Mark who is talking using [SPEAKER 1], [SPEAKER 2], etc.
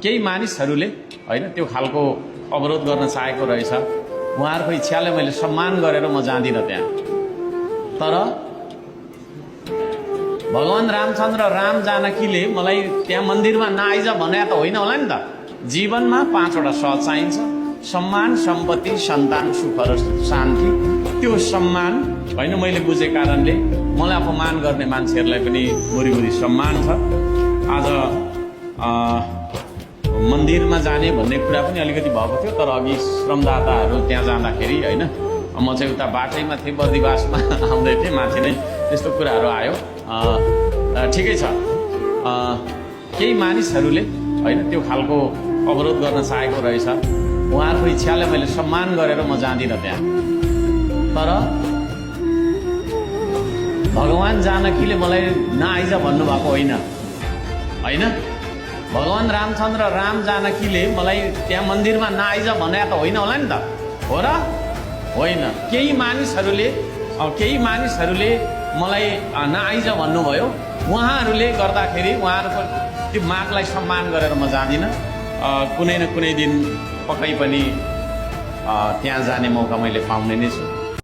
[SPEAKER 1] केही मानिसहरूले होइन त्यो खालको अवरोध गर्न चाहेको रहेछ। उहाँहरूको इच्छालाई मैले सम्मान गरेर म जाँदिनँ त्यहाँ। तर भगवान रामचन्द्र राम जानकीले मलाई त्यहाँ मन्दिरमा नआइज भने त होइन होला नि त। जीवनमा 5वटा स चाहिन्छ: सम्मान, सम्पत्ति, सन्तान, सुख र शान्ति। त्यो सम्मान होइन मैले बुझे कारणले मलाई अपमान गर्ने मान्छेहरूलाई पनि मुरी सम्मान छ। आज मन्दिरमा जाने भन्ने कुरा पनि अलिकति भएको थियो, तर अघि श्रमदाताहरू त्यहाँ जाँदाखेरि होइन म चाहिँ उता बाटैमा थिएँ, बर्दिवासमा आउँदै थिएँ, माथि नै त्यस्तो कुराहरू आयो। ठिकै छ। केही मानिसहरूले होइन त्यो खालको अवरोध गर्न चाहेको रहेछ। उहाँहरूको इच्छालाई मैले सम्मान गरेर म जाँदिनँ त्यहाँ। तर भगवान जानकीले मलाई नआइज भन्नुभएको होइन। होइन, भगवान रामचन्द्र राम जानकीले मलाई त्यहाँ मन्दिरमा नआइज भने त होइन होला नि त। हो र होइन, केही मानिसहरूले मलाई नआइज भन्नुभयो। उहाँहरूले गर्दाखेरि उहाँहरूको त्यो मागलाई सम्मान गरेर म जाँदिनँ। कुनै न कुनै दिन पक्कै पनि त्यहाँ जाने मौका मैले पाउने नै छु।